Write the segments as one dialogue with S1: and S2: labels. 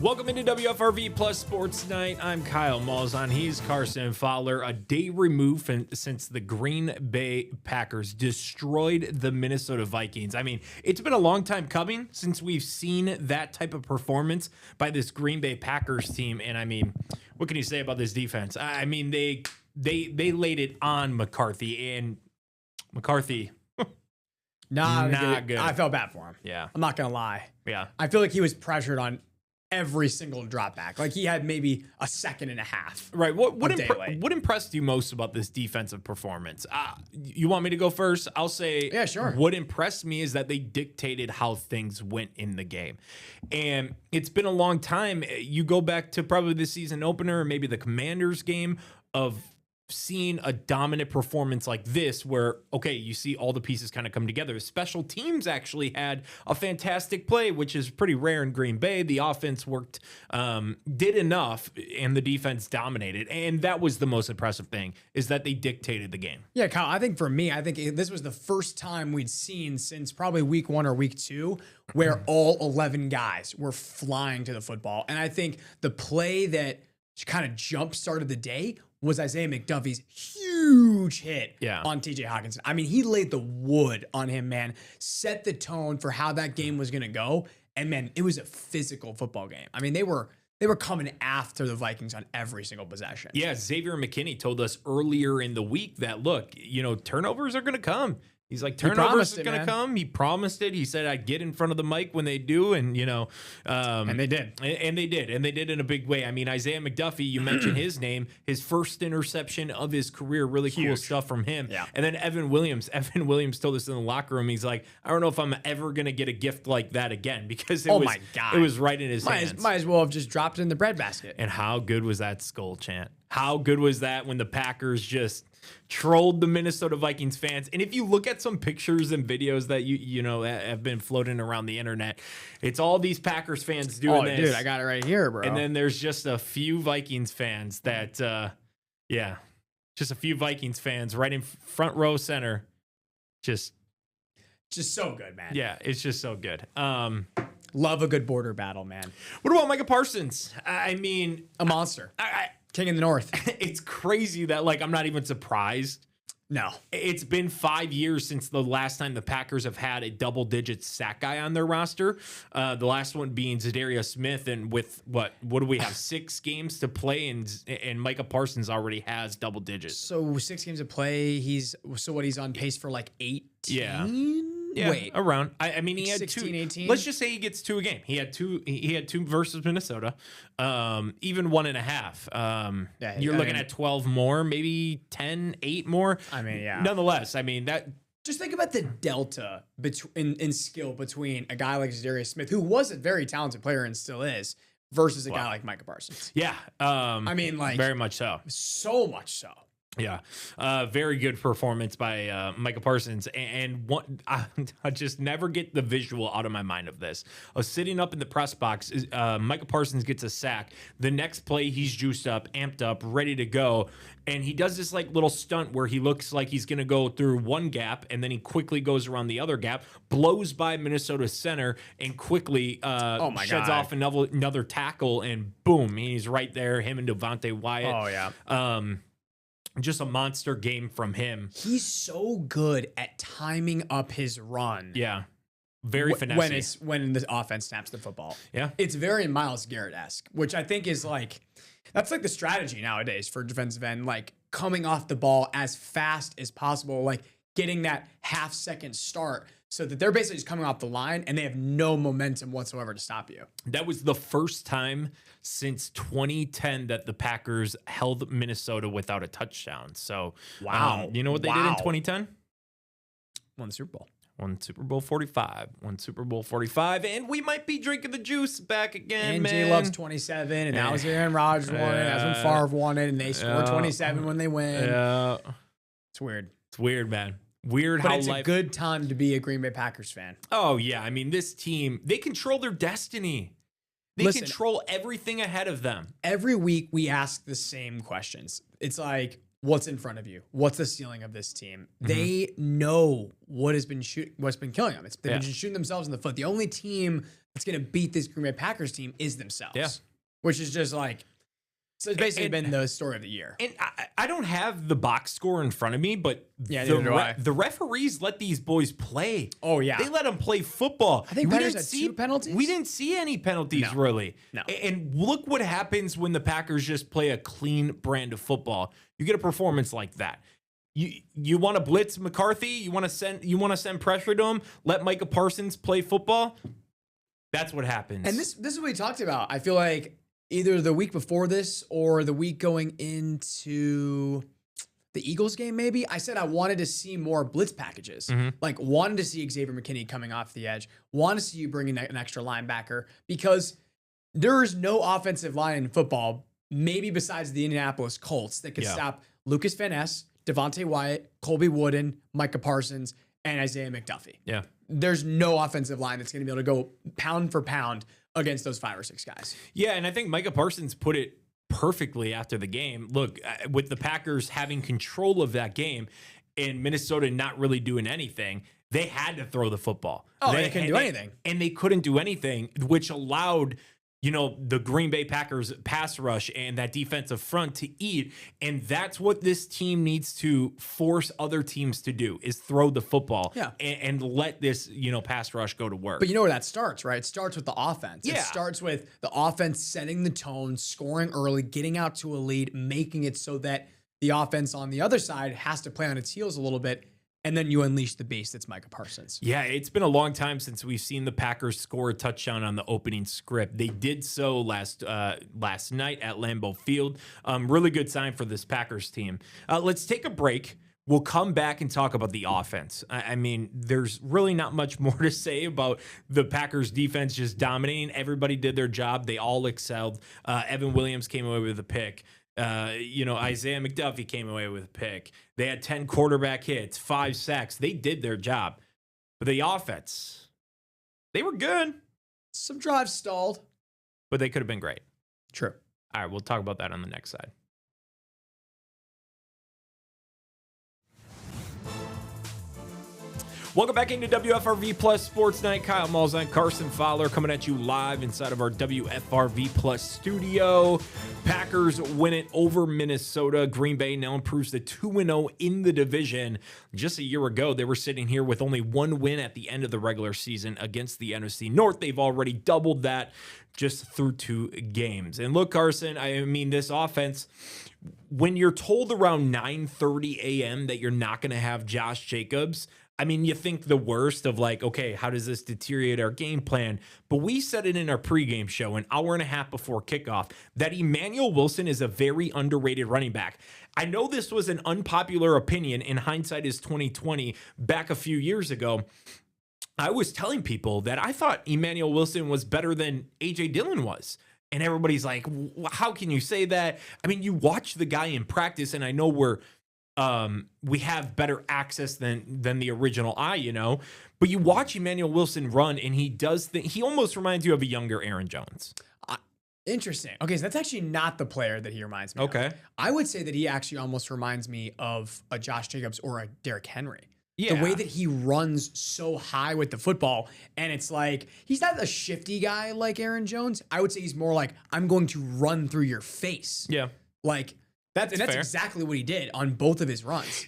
S1: Welcome into WFRV Plus Sports Night. I'm Kyle Malzahn. He's Carson Fowler. A day removed since the Green Bay Packers destroyed the Minnesota Vikings. I mean, it's been a long time coming since we've seen that type of performance by this Green Bay Packers team. And I mean, what can you say about this defense? I mean, they laid it on McCarthy, and McCarthy, not good.
S2: I felt bad for him.
S1: Yeah.
S2: I'm not going to lie.
S1: Yeah.
S2: I feel like he was pressured on every single drop back. Like he had maybe a second and a half.
S1: Right. What impressed you most about this defensive performance? You want me to go first? I'll say,
S2: yeah, sure.
S1: What impressed me is that they dictated how things went in the game. And it's been a long time. You go back to probably the season opener, or maybe the Commanders game, of seeing a dominant performance like this where, okay, you see all the pieces kind of come together. Special teams actually had a fantastic play, which is pretty rare in Green Bay. The offense worked, did enough, and the defense dominated. And that was the most impressive thing, is that they dictated the game.
S2: Yeah, Kyle, I think for me, this was the first time we'd seen since probably week 1 or week 2 where all 11 guys were flying to the football. And I think the play that kind of jump-started the day was Isaiah McDuffie's huge hit on TJ Hockenson. I mean, he laid the wood on him, man. Set the tone for how that game was going to go. And, man, it was a physical football game. I mean, they were coming after the Vikings on every single possession.
S1: Yeah, Xavier McKinney told us earlier in the week that, look, turnovers are going to come. He's like, turnovers are going to come. He promised it. He said, I'd get in front of the mic when they do. And,
S2: and they did.
S1: And they did. And they did in a big way. I mean, Isaiah McDuffie, you mentioned his name, his first interception of his career. Really cool stuff from him.
S2: Yeah.
S1: And then Evan Williams told us in the locker room, he's like, I don't know if I'm ever going to get a gift like that again, because it was right in his hands.
S2: Might as well have just dropped it in the breadbasket.
S1: And how good was that skull chant? How good was that when the Packers just trolled the Minnesota Vikings fans? And if you look at some pictures and videos that you know have been floating around the internet, it's all these Packers fans doing this.
S2: Dude, I got it right here, bro.
S1: And then there's just a few Vikings fans that, just a few Vikings fans right in front row center. Just
S2: so good, man.
S1: Yeah, it's just so good.
S2: Love a good border battle, man.
S1: What about Micah Parsons? I mean,
S2: a monster. King in the North.
S1: It's crazy that, I'm not even surprised.
S2: No.
S1: It's been 5 years since the last time the Packers have had a double-digit sack guy on their roster. The last one being Zadarius Smith, and with what do we have? 6 games to play, and Micah Parsons already has double digits.
S2: So 6 games to play. He's on pace for 18.
S1: Yeah. Yeah,
S2: wait,
S1: around. I mean, he had
S2: 16,
S1: 2.
S2: 18?
S1: Let's just say he gets 2 a game. He had 2 versus Minnesota, even 1.5. You're looking at 12 more, maybe 10, 8 more.
S2: I mean, yeah.
S1: Nonetheless, I mean that.
S2: Just think about the delta in skill between a guy like Zadarius Smith, who was a very talented player and still is, versus a guy like Micah Parsons.
S1: Yeah.
S2: I mean,
S1: very much so.
S2: So much so.
S1: Yeah, very good performance by Micah Parsons, and I just never get the visual out of my mind of this. Sitting up in the press box, Micah Parsons gets a sack. The next play, he's juiced up, amped up, ready to go, and he does this little stunt where he looks like he's going to go through one gap, and then he quickly goes around the other gap, blows by Minnesota center, and quickly sheds off another tackle, and boom, he's right there. Him and Devontae Wyatt.
S2: Oh yeah.
S1: Just a monster game from him.
S2: He's so good at timing up his run.
S1: Yeah. Very finesse.
S2: When the offense snaps the football.
S1: Yeah.
S2: It's very Myles Garrett-esque, which I think is that's the strategy nowadays for defensive end, coming off the ball as fast as possible, getting that half-second start so that they're basically just coming off the line and they have no momentum whatsoever to stop you.
S1: That was the first time since 2010 that the Packers held Minnesota without a touchdown. So,
S2: wow.
S1: You know what they did in 2010?
S2: Won the Super Bowl.
S1: Won Super Bowl 45. And we might be drinking the juice back again,
S2: and
S1: man.
S2: J-Love's 27, and that was Aaron Rodgers won it. That's when Favre won it, and they scored 27 when they win.
S1: Yeah.
S2: It's weird.
S1: It's weird, man. Weird
S2: but
S1: how
S2: it's a good time to be a Green Bay Packers fan.
S1: Oh, yeah. I mean, this team, they control their destiny. They control everything ahead of them.
S2: Every week we ask the same questions. It's what's in front of you. What's the ceiling of this team? They know what's been killing them. They've been just shooting themselves in the foot. The only team that's going to beat this Green Bay Packers team is themselves, which is just like, so it's basically been the story of the year.
S1: And I don't have the box score in front of me, but the referees let these boys play.
S2: Oh, yeah.
S1: They let them play football.
S2: I think Packers had 2 penalties.
S1: We didn't see any penalties, really.
S2: No.
S1: And look what happens when the Packers just play a clean brand of football. You get a performance like that. You want to blitz McCarthy? You want to send pressure to him? Let Micah Parsons play football? That's what happens.
S2: And this is what we talked about. I feel like either the week before this or the week going into the Eagles game, maybe, I said I wanted to see more blitz packages. Like, wanted to see Xavier McKinney coming off the edge. Want to see you bring in an extra linebacker, because there is no offensive line in football, maybe besides the Indianapolis Colts, that could stop Lucas Van Ness, Devontae Wyatt, Colby Wooden, Micah Parsons, and Isaiah McDuffie.
S1: Yeah.
S2: There's no offensive line that's going to be able to go pound for pound against those 5 or 6 guys.
S1: Yeah, and I think Micah Parsons put it perfectly after the game. Look, with the Packers having control of that game and Minnesota not really doing anything, they had to throw the football.
S2: Oh, they couldn't do anything.
S1: And they couldn't do anything, which allowed, the Green Bay Packers pass rush and that defensive front to eat. And that's what this team needs to force other teams to do, is throw the football and let this, pass rush go to work.
S2: But you know where that starts, right? It starts with the offense.
S1: Yeah.
S2: It starts with the offense setting the tone, scoring early, getting out to a lead, making it so that the offense on the other side has to play on its heels a little bit. And then you unleash the beast that's Micah Parsons.
S1: Yeah, it's been a long time since we've seen the Packers score a touchdown on the opening script. They did so last night at Lambeau Field. Really good sign for this Packers team. Let's take a break. We'll come back and talk about the offense. I mean, there's really not much more to say about the Packers defense just dominating. Everybody did their job. They all excelled. Evan Williams came away with a pick. Isaiah McDuffie came away with a pick. They had 10 quarterback hits, 5 sacks. They did their job. But the offense, they were good.
S2: Some drives stalled,
S1: but they could have been great.
S2: True.
S1: All right, we'll talk about that on the next side. Welcome back into WFRV Plus Sports Night. Kyle Malzahn, Carson Fowler coming at you live inside of our WFRV Plus studio. Packers win it over Minnesota. Green Bay now improves to 2-0 in the division. Just a year ago, they were sitting here with only 1 win at the end of the regular season against the NFC North. They've already doubled that just through 2 games. And look, Carson, I mean, this offense, when you're told around 9:30 a.m. that you're not going to have Josh Jacobs, I mean, you think the worst of like, okay, how does this deteriorate our game plan? But we said it in our pregame show an hour and a half before kickoff that Emmanuel Wilson is a very underrated running back. I know this was an unpopular opinion, in hindsight is 2020, back a few years ago. I was telling people that I thought Emmanuel Wilson was better than A.J. Dillon was. And everybody's like, how can you say that? I mean, you watch the guy in practice, and I know we have better access than the original eye, but you watch Emmanuel Wilson run, and he does he almost reminds you of a younger Aaron Jones.
S2: Interesting. Okay, so that's actually not the player that he reminds me of. I would say that he actually almost reminds me of a Josh Jacobs or a Derrick Henry. Yeah. The way that he runs so high with the football, and it's like, he's not a shifty guy like Aaron Jones. I would say he's more like, I'm going to run through your face. Yeah. Like, that's exactly what he did on both of his runs.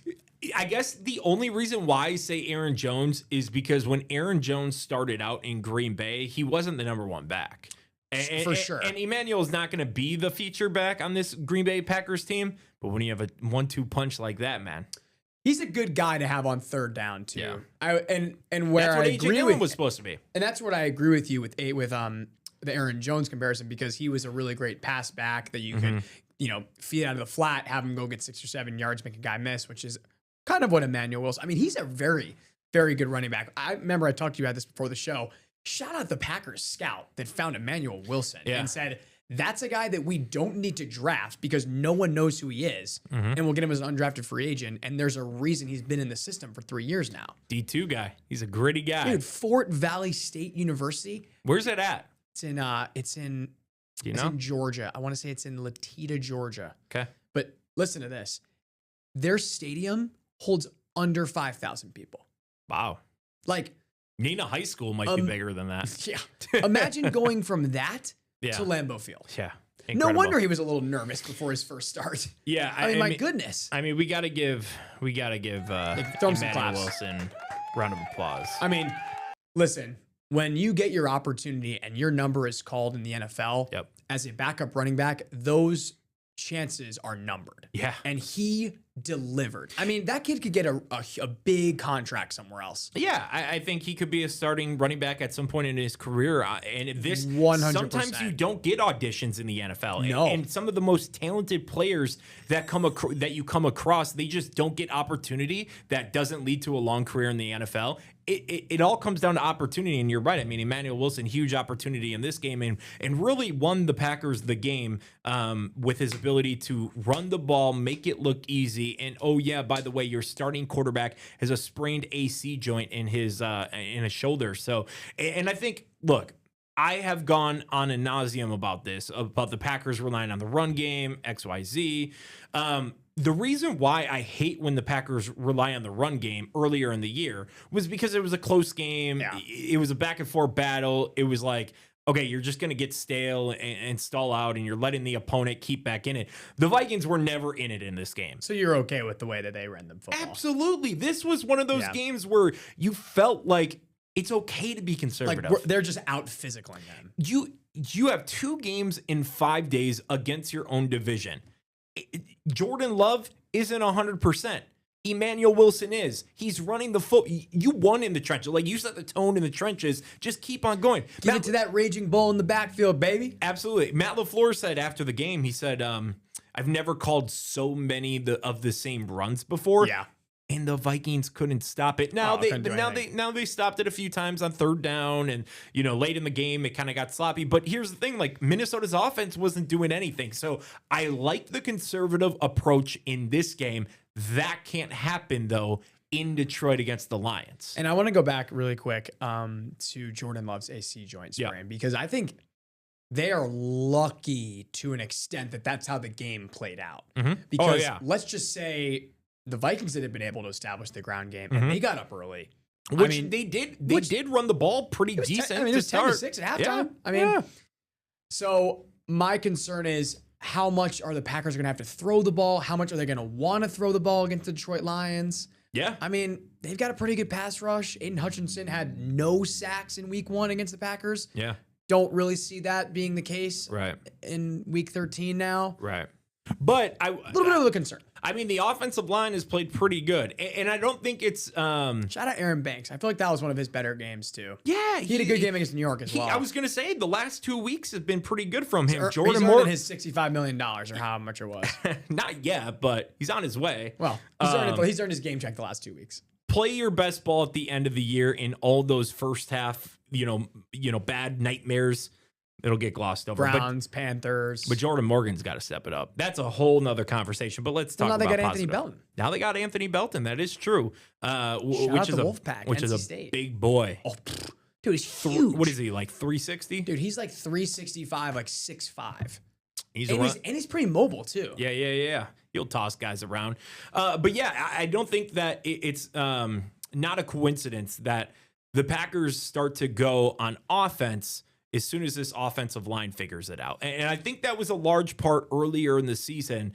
S1: I guess the only reason why I say Aaron Jones is because when Aaron Jones started out in Green Bay, he wasn't the number 1 back.
S2: For sure.
S1: And Emmanuel is not going to be the feature back on this Green Bay Packers team. But when you have a 1-2 punch like that, man,
S2: he's a good guy to have on 3rd down too.
S1: Yeah.
S2: And where
S1: that's what
S2: I
S1: A.J.
S2: agree
S1: Dillon
S2: with
S1: was supposed to be.
S2: And that's what I agree with you with the Aaron Jones comparison, because he was a really great pass back that you could, feed out of the flat, have him go get 6 or 7 yards, make a guy miss, which is kind of what Emmanuel Wilson. I mean, he's a very, very good running back. I remember I talked to you about this before the show. Shout out the Packers scout that found Emmanuel Wilson and said, that's a guy that we don't need to draft because no one knows who he is. And we'll get him as an undrafted free agent. And there's a reason he's been in the system for 3 years now.
S1: D2 guy. He's a gritty guy.
S2: Dude, Fort Valley State University.
S1: Where's it at?
S2: It's in Georgia. I want to say it's in Latita, Georgia.
S1: Okay.
S2: But listen to this. their stadium holds under 5,000 people.
S1: Wow.
S2: Like,
S1: Neenah High School might be bigger than that.
S2: yeah. Imagine going from that to Lambeau Field.
S1: Yeah.
S2: Incredible. No wonder he was a little nervous before his first start.
S1: Yeah.
S2: I mean, my goodness.
S1: I mean, we got to give
S2: throw him some
S1: Emmanuel
S2: claps.
S1: Wilson a round of applause.
S2: I mean, listen, when you get your opportunity and your number is called in the NFL as a backup running back, those chances are numbered.
S1: Yeah.
S2: And he delivered. I mean, that kid could get a big contract somewhere else.
S1: Yeah, I think he could be a starting running back at some point in his career. And this
S2: 100%.
S1: Sometimes you don't get auditions in the NFL.
S2: No.
S1: And some of the most talented players that you come across, they just don't get opportunity. That doesn't lead to a long career in the NFL. It all comes down to opportunity, and you're right. I mean, Emmanuel Wilson, huge opportunity in this game, and really won the Packers the game with his ability to run the ball, make it look easy. And oh yeah, by the way, your starting quarterback has a sprained AC joint in his shoulder. So, and I think, look, I have gone on ad nauseum about this, about the Packers relying on the run game, XYZ. The reason why I hate when the Packers rely on the run game earlier in the year was because it was a close game. Yeah. It was a back and forth battle. It was like, okay, you're just going to get stale and stall out, and you're letting the opponent keep back in it. The Vikings were never in it in this game.
S2: So you're okay with the way that they ran the football?
S1: Absolutely. This was one of those games where you felt like it's okay to be conservative.
S2: Like they're just out physicaling them.
S1: You have 2 games in 5 days against your own division. Jordan Love isn't 100%. Emmanuel Wilson is. He's running the foot. You won in the trenches. Like, you set the tone in the trenches. Just keep on going.
S2: Give it to that raging bull in the backfield, baby.
S1: Absolutely. Matt LaFleur said after the game, he said, I've never called so many of the same runs before.
S2: Yeah.
S1: And the Vikings couldn't stop it. Now they stopped it a few times on 3rd down, and late in the game it kind of got sloppy. But here's the thing: like, Minnesota's offense wasn't doing anything. So I like the conservative approach in this game. That can't happen though in Detroit against the Lions.
S2: And I want to go back really quick to Jordan Love's AC joint sprain, because I think they are lucky to an extent that that's how the game played out. Because let's just say the Vikings had been able to establish the ground game, and they got up early.
S1: Which they did. They did run the ball pretty decent.
S2: It was 10-6 at halftime.
S1: Yeah.
S2: So my concern is, how much are the Packers going to have to throw the ball? How much are they going to want to throw the ball against the Detroit Lions?
S1: Yeah.
S2: I mean, they've got a pretty good pass rush. Aiden Hutchinson had no sacks in week 1 against the Packers.
S1: Yeah.
S2: Don't really see that being the case in week 13 now.
S1: Right. But a
S2: little bit of a concern.
S1: I mean, the offensive line has played pretty good, and I don't think it's.
S2: Shout out Aaron Banks. I feel like that was one of his better games too.
S1: Yeah,
S2: he had a good game against New York as well.
S1: I was gonna say the last 2 weeks have been pretty good from him.
S2: Jordan Moore, his $65 million or how much it was.
S1: Not yet, but he's on his way.
S2: Well, he's earned his game check the last 2 weeks.
S1: Play your best ball at the end of the year in all those first half, bad nightmares. It'll get glossed over.
S2: Browns, Panthers.
S1: But Jordan Morgan's got to step it up. That's a whole nother conversation. But let's talk about
S2: now they got
S1: positive.
S2: Anthony Belton.
S1: Now they got Anthony Belton. That is true. Which is a big boy.
S2: Oh, dude, he's huge.
S1: What is he, like 360?
S2: Dude, he's like 365, like 6'5".
S1: And
S2: he's pretty mobile too.
S1: Yeah. He'll toss guys around. But yeah, I don't think that it's not a coincidence that the Packers start to go on offense as soon as this offensive line figures it out. And I think that was a large part earlier in the season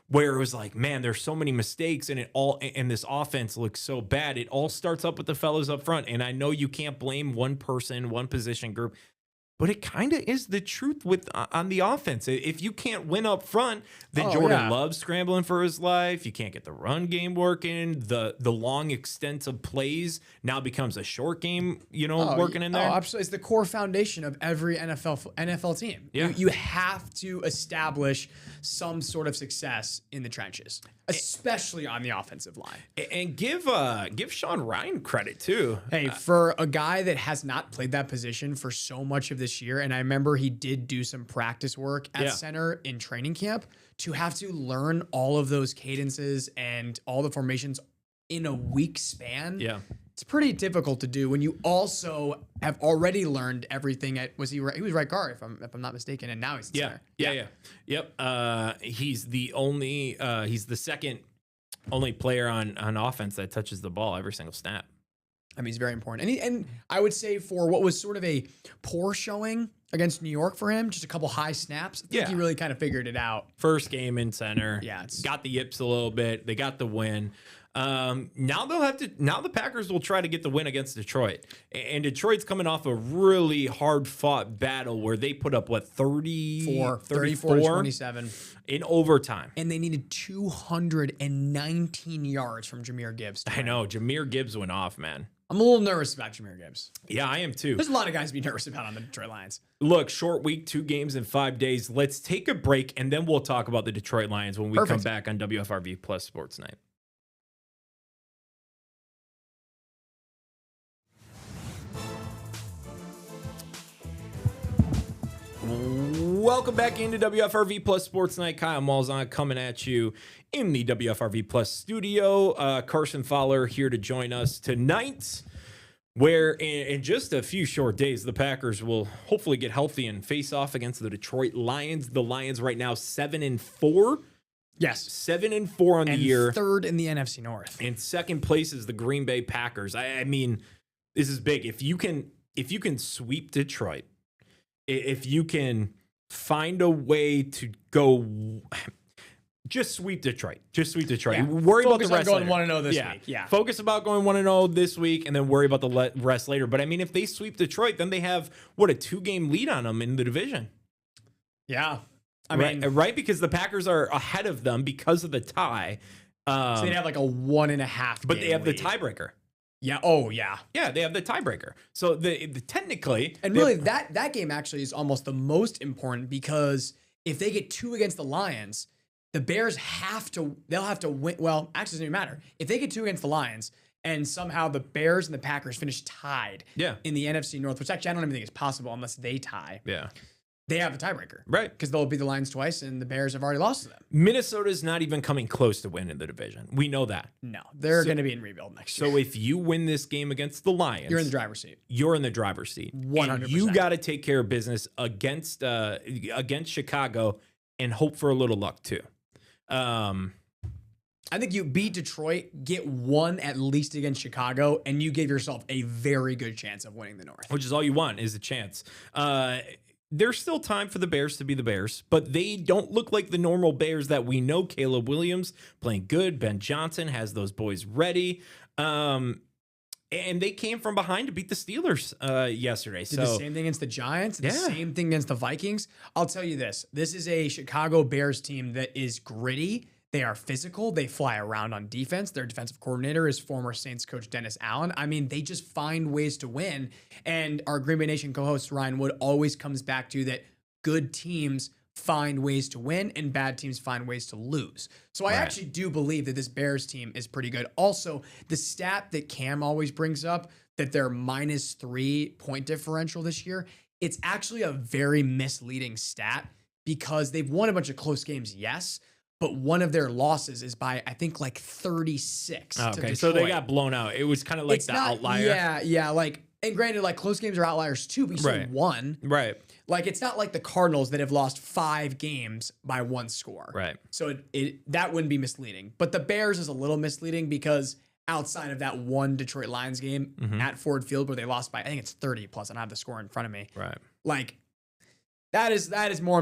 S1: where it was like, man, there's so many mistakes and this offense looks so bad. It all starts up with the fellas up front. And I know you can't blame one person, one position group, but it kind of is the truth on the offense. If you can't win up front, then Jordan Love's scrambling for his life. You can't get the run game working. The long extensive plays now becomes a short game, working in there.
S2: Oh, absolutely. It's the core foundation of every NFL team.
S1: Yeah.
S2: You have to establish some sort of success in the trenches, especially on the offensive line.
S1: And give Sean Ryan credit too.
S2: Hey, for a guy that has not played that position for so much of this year, and I remember he did do some practice work at center in training camp, to have to learn all of those cadences and all the formations in a week span.
S1: Yeah.
S2: It's pretty difficult to do when you also have already learned everything he was right guard, if I'm not mistaken, and now he's center.
S1: Yeah. Yep. He's the second only player on offense that touches the ball every single snap.
S2: I mean, he's very important. And I would say for what was sort of a poor showing against New York for him, just a couple high snaps, I think he really kind of figured it out.
S1: First game in center.
S2: Yeah.
S1: Got the yips a little bit. They got the win. Now the Packers will try to get the win against Detroit. And Detroit's coming off a really hard fought battle where they put up 34
S2: to 27
S1: in overtime.
S2: And they needed 219 yards from Jahmyr Gibbs.
S1: I know. Jahmyr Gibbs went off, man.
S2: I'm a little nervous about Jahmyr Gibbs.
S1: Yeah, I am too.
S2: There's a lot of guys to be nervous about on the Detroit Lions.
S1: Look, short week, 2 games in 5 days. Let's take a break, and then we'll talk about the Detroit Lions when we come back on WFRV Plus Sports Night. Welcome back into WFRV Plus Sports Night. Kyle Malzahn coming at you in the WFRV Plus studio. Carson Fowler here to join us tonight, where in just a few short days, the Packers will hopefully get healthy and face off against the Detroit Lions. The Lions right now 7-4.
S2: Yes.
S1: 7-4 on the year.
S2: Third in the NFC North.
S1: And second place is the Green Bay Packers. I mean, this is big. If you can sweep Detroit, if you can find a way to go, just sweep Detroit. Just sweep Detroit.
S2: Yeah.
S1: Worry
S2: Focus
S1: about the rest
S2: on going
S1: later.
S2: 1-0 this week. Yeah.
S1: Focus about going 1-0 this week, and then worry about the rest later. But I mean, if they sweep Detroit, then they have a 2-game lead on them in the division.
S2: Yeah. I mean,
S1: right? Because the Packers are ahead of them because of the tie.
S2: So they'd have like a 1.5.
S1: But they have
S2: lead.
S1: the tiebreaker.
S2: Yeah. Oh, yeah.
S1: Yeah, they have the tiebreaker. So the technically,
S2: and really that game actually is almost the most important, because if they get 2 against the Lions, the Bears they'll have to win. Well, actually, it doesn't even matter. If they get 2 against the Lions and somehow the Bears and the Packers finish tied in the NFC North, which actually I don't even think is possible unless they tie.
S1: Yeah.
S2: They have the tiebreaker.
S1: Right.
S2: Because they'll beat the Lions twice, and the Bears have already lost to them.
S1: Minnesota's not even coming close to winning the division. We know that.
S2: No, they're going to be in rebuild next year.
S1: So if you win this game against the Lions,
S2: you're in the driver's seat.
S1: You're in the driver's seat.
S2: 100%.
S1: And you got to take care of business against Chicago and hope for a little luck too.
S2: I think you beat Detroit, get 1 at least against Chicago, and you give yourself a very good chance of winning the North.
S1: Which is all you want, is a chance. There's still time for the Bears to be the Bears, but they don't look like the normal Bears that we know. Caleb Williams playing good. Ben Johnson has those boys ready. And they came from behind to beat the Steelers yesterday.
S2: Did the same thing against the Giants. The same thing against the Vikings. I'll tell you this. This is a Chicago Bears team that is gritty. They are physical. They fly around on defense. Their defensive coordinator is former Saints coach Dennis Allen. I mean, they just find ways to win. And our Green Bay Nation co-host Ryan Wood always comes back to that good teams find ways to win and bad teams find ways to lose. So I actually do believe that this Bears team is pretty good. Also, the stat that Cam always brings up, that they're -3 point differential this year, it's actually a very misleading stat, because they've won a bunch of close games, yes, but one of their losses is by, I think, like 36.
S1: Okay, so they got blown out. It was kind of like outlier.
S2: Yeah. Like, and granted, like close games are outliers too, but you still won.
S1: Right.
S2: Like, it's not like the Cardinals that have lost 5 games by 1 score.
S1: Right.
S2: So that wouldn't be misleading. But the Bears is a little misleading, because outside of that one Detroit Lions game at Ford Field where they lost by, I think it's 30 plus, I don't have the score in front of me.
S1: Right.
S2: Like, that is more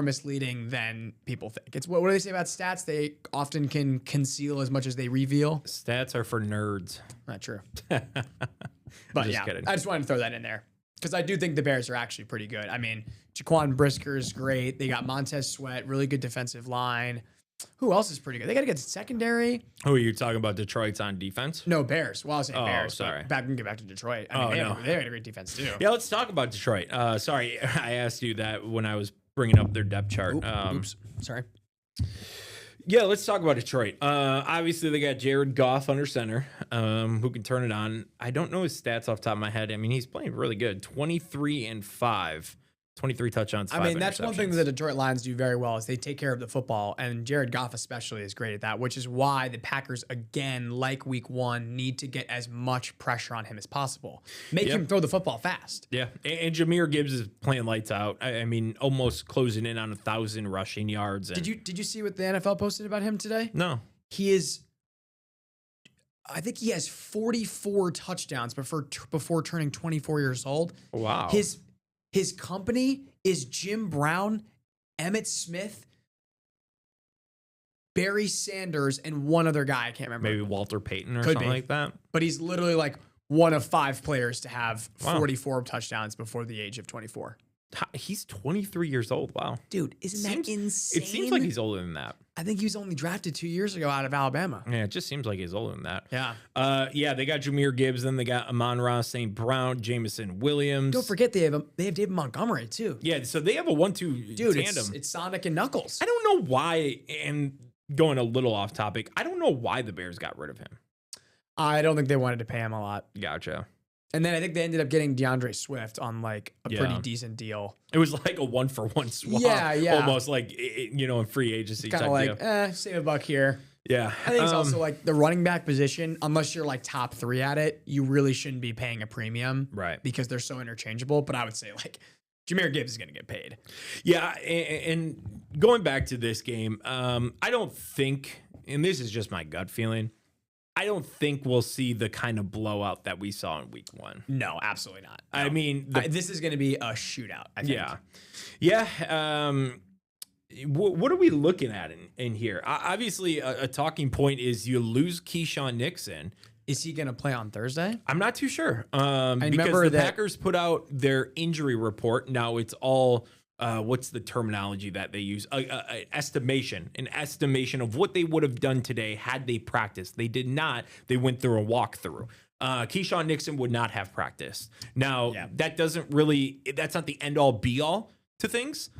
S2: misleading than people think. It's what do they say about stats? They often can conceal as much as they reveal.
S1: Stats are for nerds.
S2: Not true. But
S1: just kidding.
S2: I just wanted to throw that in there, because I do think the Bears are actually pretty good. I mean, Jaquan Brisker is great. They got Montez Sweat, really good defensive line. Who else is pretty good? They got to get secondary.
S1: Who are you talking about? Detroit's on defense?
S2: No, Bears. Well, I was saying Bears.
S1: Sorry.
S2: We can get back to Detroit. I mean, they had a great defense too.
S1: Yeah, let's talk about Detroit. Sorry, I asked you that when I was bringing up their depth chart.
S2: Oops. Sorry.
S1: Yeah, let's talk about Detroit. Obviously, they got Jared Goff under center, who can turn it on. I don't know his stats off the top of my head. I mean, he's playing really good. 23-5. 23 touchdowns, 5
S2: that's one thing that the Detroit Lions do very well, is they take care of the football, and Jared Goff especially is great at that, which is why the Packers, again, like week 1, need to get as much pressure on him as possible. Make him throw the football fast.
S1: Yeah, and Jahmyr Gibbs is playing lights out. I mean, almost closing in on 1,000 rushing yards. And
S2: Did you see what the NFL posted about him today?
S1: No.
S2: he is. I think he has 44 touchdowns before turning 24 years old.
S1: Wow.
S2: His company is Jim Brown, Emmitt Smith, Barry Sanders, and one other guy. I can't remember.
S1: Maybe Walter Payton or
S2: Could
S1: something
S2: be.
S1: like that.
S2: But he's literally like one of 5 players to have 44 touchdowns before the age of 24.
S1: He's 23 years old. Wow.
S2: Dude, isn't that insane?
S1: It seems like he's older than that.
S2: I think he was only drafted 2 years ago out of Alabama.
S1: Yeah, it just seems like he's older than that.
S2: Yeah.
S1: Yeah, they got Jahmyr Gibbs, then they got Amon-Ra St. Brown, Jamison Williams.
S2: Don't forget they have David Montgomery too.
S1: Yeah, so they have a 1-2 tandem.
S2: It's Sonic and Knuckles.
S1: I don't know why, and going a little off topic, I don't know why the Bears got rid of him.
S2: I don't think they wanted to pay him a lot.
S1: Gotcha.
S2: And then I think they ended up getting DeAndre Swift on like a pretty decent deal.
S1: It was like a 1-for-1 swap.
S2: Yeah.
S1: Almost like, in free agency
S2: Kind
S1: type
S2: of like,
S1: deal.
S2: save a buck here.
S1: Yeah.
S2: I think it's also like the running back position, unless you're like top 3 at it, you really shouldn't be paying a premium.
S1: Right.
S2: Because they're so interchangeable. But I would say like Jahmyr Gibbs is going to get paid.
S1: Yeah. And going back to this game, I don't think, and this is just my gut feeling, I don't think we'll see the kind of blowout that we saw in week 1.
S2: No, absolutely not. No.
S1: I mean,
S2: this is going to be a shootout, I think.
S1: Yeah. What are we looking at in here? Obviously, a talking point is you lose Keyshawn Nixon.
S2: Is he going to play on Thursday?
S1: I'm not too sure.
S2: I
S1: Because
S2: remember
S1: the Packers put out their injury report. Now it's all, what's the terminology that they use? An estimation of what they would have done today had they practiced. They did not. They went through a walkthrough. Keyshawn Nixon would not have practiced. Now, that doesn't really, that's not the end all be all to things.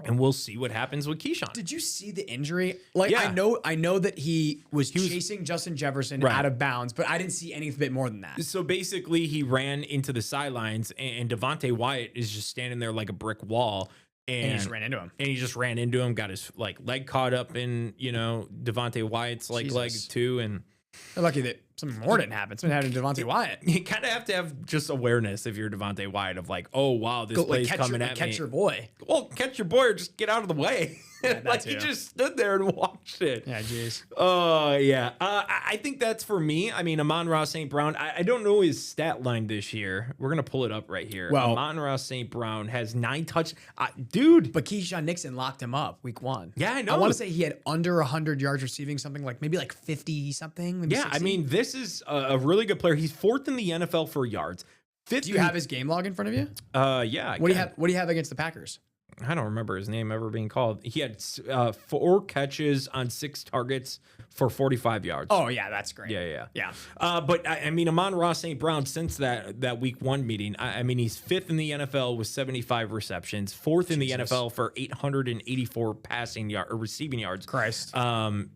S1: And we'll see what happens with Keyshawn.
S2: Did you see the injury? Like, I know that he was chasing Justin Jefferson out of bounds, but I didn't see anything bit more than that.
S1: So basically, he ran into the sidelines, and Devontae Wyatt is just standing there like a brick wall. And
S2: he just ran into him.
S1: And he just ran into him, got his leg caught up in, Devontae Wyatt's leg too. And
S2: they're lucky that something more didn't happen. Something happened to Devontae Wyatt.
S1: You kind of have to have just awareness if you're Devontae Wyatt of like, oh, wow, this play's coming at me.
S2: Catch your boy.
S1: Well, catch your boy or just get out of the way. Like he just stood there and watched it.
S2: Yeah, jeez.
S1: Oh, yeah. I think that's for me. I mean, Amon-Ra St. Brown, I don't know his stat line this year. We're going to pull it up right here.
S2: Well,
S1: Amon-Ra St. Brown has 9 touch. Dude.
S2: But Keyshawn Nixon locked him up week 1.
S1: Yeah, I know.
S2: I want to say he had under 100 yards receiving, something like maybe like 50 something. Maybe 60.
S1: I mean, this is a really good player. He's 4th in the NFL for yards. 5th.
S2: Do you have his game log in front of you?
S1: Yeah.
S2: What do you have against the Packers?
S1: I don't remember his name ever being called. He had 4 catches on 6 targets for 45 yards.
S2: Oh, yeah, that's great.
S1: Yeah. But I mean, Amon-Ra St. Brown, since that week 1 meeting, I mean, he's 5th in the NFL with 75 receptions, 4th in the NFL for 884 receiving yards.
S2: Christ.
S1: And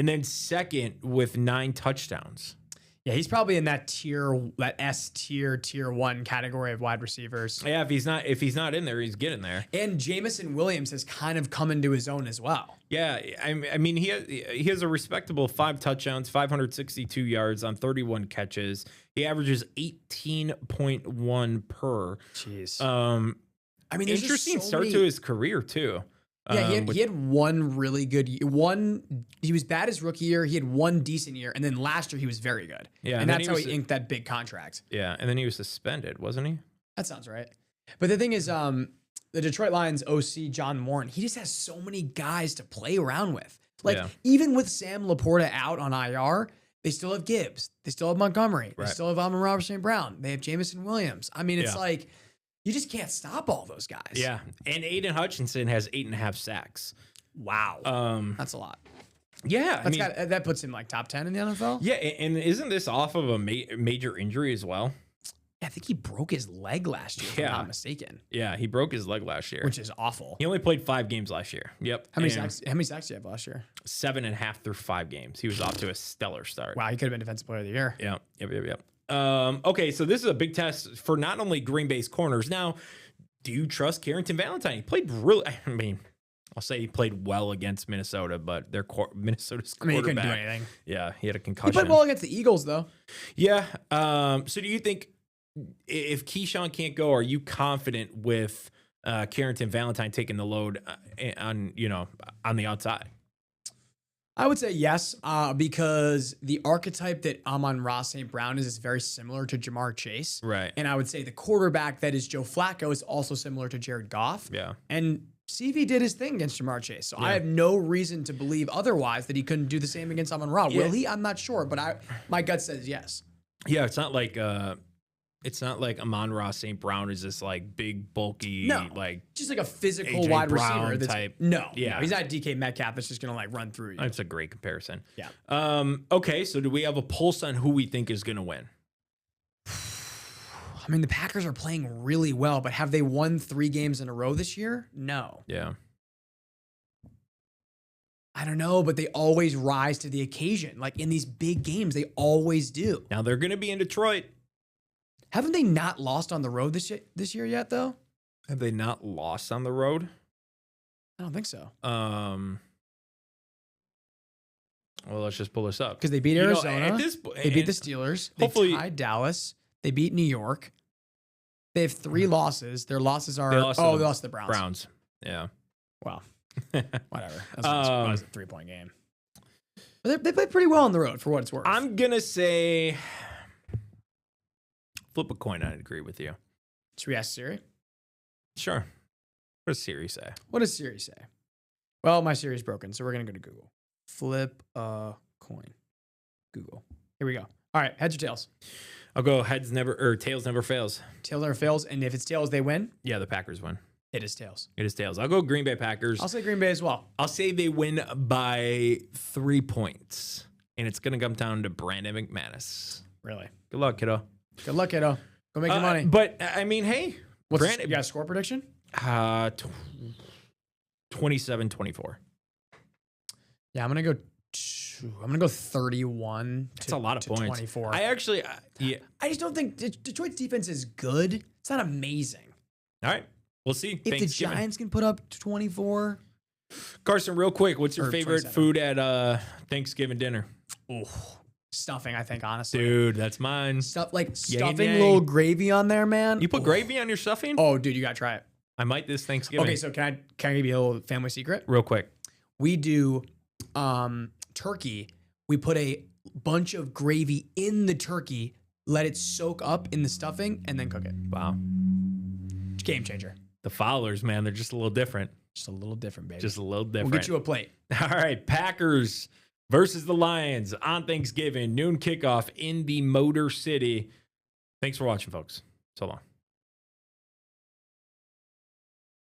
S1: then 2nd with 9 touchdowns.
S2: Yeah, he's probably in that S tier 1 category of wide receivers.
S1: Yeah, if he's not in there, he's getting there.
S2: And Jamison Williams has kind of come into his own as well.
S1: Yeah, I mean he has a respectable 5 touchdowns, 562 yards on 31 catches. He averages 18.1 per.
S2: Jeez.
S1: I mean, interesting start to his career too.
S2: Yeah, he had one really good year. He was bad his rookie year. He had one decent year, and then last year he was very good.
S1: Yeah,
S2: and that's how he inked that big contract.
S1: Yeah, and then he was suspended, wasn't he?
S2: That sounds right. But the thing is, the Detroit Lions OC John Morton, he just has so many guys to play around with. Like even with Sam Laporta out on IR, they still have Gibbs, they still have Montgomery, they still have Amon-Ra St. Brown, they have Jamison Williams. I mean, it's like. You just can't stop all those guys.
S1: Yeah. And Aiden Hutchinson has 8.5 sacks.
S2: Wow. That's a lot.
S1: Yeah.
S2: That puts him like top 10 in the NFL.
S1: Yeah. And isn't this off of a major injury as well?
S2: Yeah, I think he broke his leg last year, if I'm not mistaken.
S1: Yeah, he broke his leg last year.
S2: Which is awful.
S1: He only played 5 games last year. Yep.
S2: How many sacks did he have last year?
S1: 7.5 through 5 games. He was off to a stellar start.
S2: Wow, he could have been Defensive Player of the Year.
S1: Yeah. Yep. Okay, so this is a big test for not only Green Bay's corners. Now, do you trust Carrington Valentine? He played I'll say he played well against Minnesota, but Minnesota's quarterback.
S2: He couldn't do anything.
S1: Yeah, he had a concussion.
S2: He played well against the Eagles, though.
S1: Yeah. So do you think if Keyshawn can't go, are you confident with Carrington Valentine taking the load on the outside?
S2: I would say yes, because the archetype that Amon-Ra St. Brown is very similar to Jamar Chase.
S1: Right.
S2: And I would say the quarterback that is Joe Flacco is also similar to Jared Goff.
S1: Yeah.
S2: And CV did his thing against Jamar Chase. So I have no reason to believe otherwise that he couldn't do the same against Amon-Ra.
S1: Yeah.
S2: Will he? I'm not sure, but my gut says yes.
S1: Yeah, it's not like Amon-Ra St. Brown is this like big, bulky, like
S2: just like a physical
S1: AJ
S2: wide
S1: Brown
S2: receiver that's
S1: type.
S2: No,
S1: Yeah.
S2: he's not DK Metcalf that's just gonna like run through you.
S1: That's a great comparison.
S2: Yeah.
S1: Okay, so do we have a pulse on who we think is gonna win?
S2: I mean, the Packers are playing really well, but have they won 3 games in a row this year? No.
S1: Yeah.
S2: I don't know, but they always rise to the occasion. Like in these big games, they always do.
S1: Now they're gonna be in Detroit.
S2: Haven't they not lost on the road this year yet, though?
S1: Have they not lost on the road?
S2: I don't think so.
S1: Well, let's just pull this up.
S2: Because they beat
S1: You know,
S2: Arizona.
S1: at this
S2: They beat the Steelers.
S1: hopefully-
S2: They tied Dallas. They beat New York. They have 3 losses. Their losses are
S1: They lost to
S2: they lost to the Browns.
S1: Browns. Yeah.
S2: Wow. Whatever. That's a 3-point game. But they played pretty well on the road for what it's worth.
S1: I'm gonna say flip a coin. I'd agree with you.
S2: Should we ask Siri?
S1: Sure. What does Siri say?
S2: What does Siri say? Well, my Siri's broken, so we're going to go to Google. Flip a coin. Google. Here we go. All right, heads or tails?
S1: I'll go tails never fails.
S2: Tails never fails, and if it's tails, they win.
S1: Yeah, the Packers win.
S2: It is tails.
S1: It is tails. I'll go Green Bay Packers.
S2: I'll say Green Bay as well.
S1: I'll say they win by 3 points. And it's gonna come down to Brandon McManus.
S2: Really?
S1: Good luck, kiddo.
S2: Good luck, kiddo. Go make your money.
S1: But I mean, hey,
S2: You got a score prediction?
S1: 27-24.
S2: Yeah, I'm gonna go 31.
S1: That's a lot of points.
S2: 24.
S1: I actually, yeah.
S2: I just don't think Detroit's defense is good. It's not amazing.
S1: All right, we'll see.
S2: If the Giants can put up 24,
S1: Carson, real quick, what's your
S2: Or
S1: favorite
S2: 27.
S1: food at Thanksgiving dinner?
S2: stuffing. I think honestly,
S1: Dude, that's mine.
S2: stuffing
S1: yang.
S2: little gravy on there, man.
S1: You put gravy on your stuffing?
S2: Oh, dude, you gotta try it.
S1: I might this Thanksgiving.
S2: Okay, so can I give you a little family secret?
S1: real quick.
S2: We do turkey. We put a bunch of gravy in the turkey, let it soak up in the stuffing, and then cook it.
S1: Wow.
S2: Game changer.
S1: The Fowlers, man, they're just a little different.
S2: Just a little different, baby.
S1: Just a little different.
S2: We'll get you a plate.
S1: All right, Packers versus the Lions on Thanksgiving, noon kickoff in the Motor City. Thanks for watching, folks. So long.